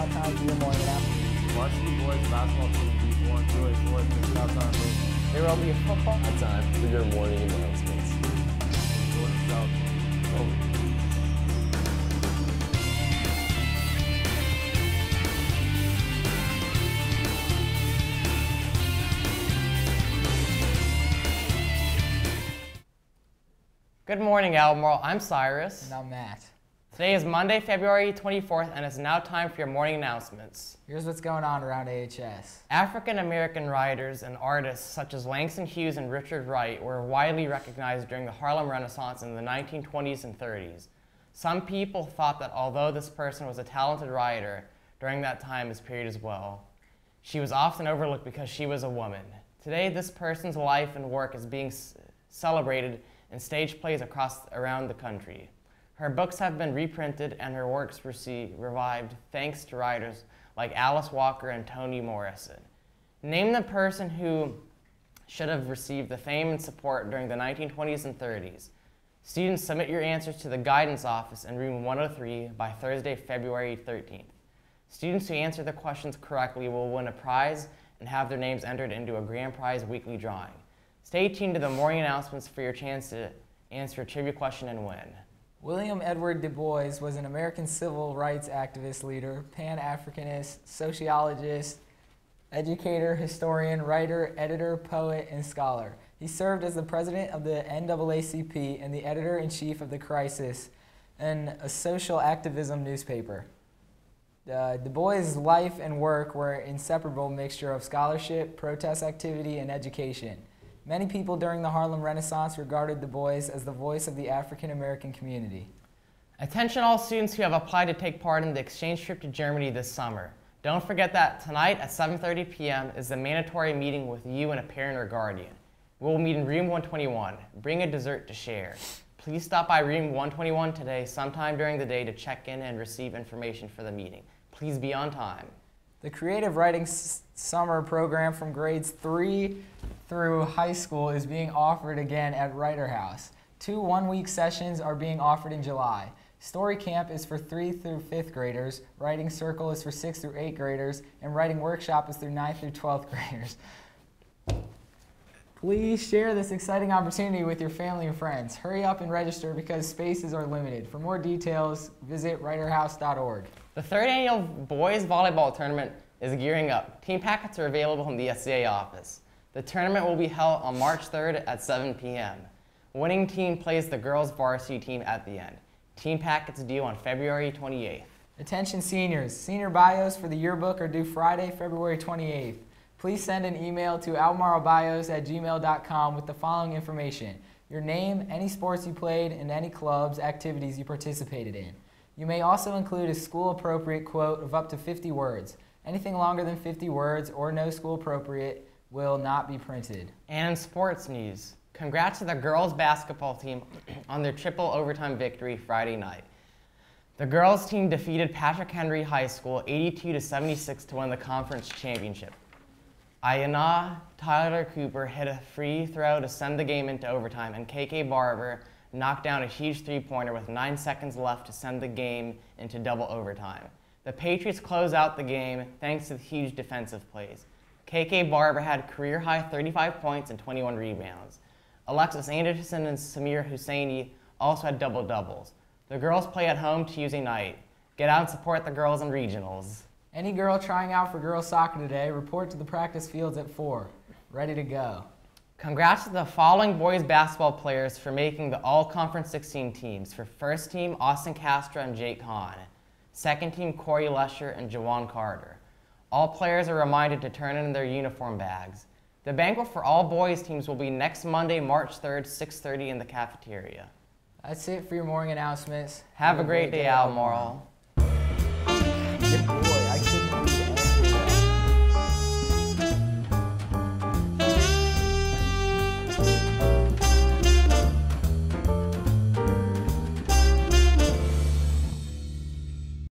now time for your morning announcements. Varsity boys basketball team beat Warren Joy 4 minutes out time for There will be a football. Time for your morning announcements. Jordan South. Good morning, Albemarle. I'm Cyrus. And I'm Matt. Today is Monday, February 24th, and it's now time for your morning announcements. Here's what's going on around AHS. African American writers and artists such as Langston Hughes and Richard Wright were widely recognized during the Harlem Renaissance in the 1920s and 30s. Some people thought that although this person was a talented writer during that time period as well, she was often overlooked because she was a woman. Today, this person's life and work is being celebrated in stage plays around the country. Her books have been reprinted and her works revived thanks to writers like Alice Walker and Toni Morrison. Name the person who should have received the fame and support during the 1920s and 30s. Students, submit your answers to the guidance office in room 103 by Thursday, February 13th. Students who answer the questions correctly will win a prize and have their names entered into a grand prize weekly drawing. Stay tuned to the morning announcements for your chance to answer a trivia question and win. William Edward Du Bois was an American civil rights activist leader, Pan-Africanist, sociologist, educator, historian, writer, editor, poet, and scholar. He served as the president of the NAACP and the editor-in-chief of The Crisis, a social activism newspaper. Du Bois' life and work were an inseparable mixture of scholarship, protest activity, and education. Many people during the Harlem Renaissance regarded Du Bois as the voice of the African American community. Attention all students who have applied to take part in the exchange trip to Germany this summer. Don't forget that tonight at 7:30 p.m. is the mandatory meeting with you and a parent or guardian. We'll meet in room 121. Bring a dessert to share. Please stop by room 121 today sometime during the day to check in and receive information for the meeting. Please be on time. The Creative Writing Summer program from grades 3 through high school is being offered again at Writer House. 2 one-week sessions are being offered in July. Story Camp is for 3 through 5th graders, Writing Circle is for 6th through 8th graders, and Writing Workshop is through 9th through 12th graders. Please share this exciting opportunity with your family and friends. Hurry up and register because spaces are limited. For more details, visit writerhouse.org. The 3rd annual boys volleyball tournament is gearing up. Team packets are available in the SCA office. The tournament will be held on March 3rd at 7 p.m. Winning team plays the girls varsity team at the end. Team packets due on February 28th. Attention seniors, senior bios for the yearbook are due Friday, February 28th. Please send an email to albemarlebios@gmail.com with the following information: your name, any sports you played, and any clubs, activities you participated in. You may also include a school-appropriate quote of up to 50 words. Anything longer than 50 words or no school-appropriate will not be printed. And in sports news, congrats to the girls basketball team on their triple overtime victory Friday night. The girls team defeated Patrick Henry High School 82-76 to win the conference championship. Ayanna Tyler Cooper hit a free throw to send the game into overtime, and KK Barber knocked down a huge three-pointer with 9 seconds left to send the game into double overtime. The Patriots closed out the game thanks to the huge defensive plays. KK Barber had career-high 35 points and 21 rebounds. Alexis Anderson and Samir Husseini also had double-doubles. The girls play at home Tuesday night. Get out and support the girls in regionals. Any girl trying out for girls soccer today, report to the practice fields at 4. Ready to go. Congrats to the following boys basketball players for making the All-Conference 16 teams. For first team, Austin Castro and Jake Hahn. Second team, Corey Lesher and Jawan Carter. All players are reminded to turn in their uniform bags. The banquet for all boys teams will be next Monday, March 3rd, 6:30 in the cafeteria. That's it for your morning announcements. Have a great day, Albemarle.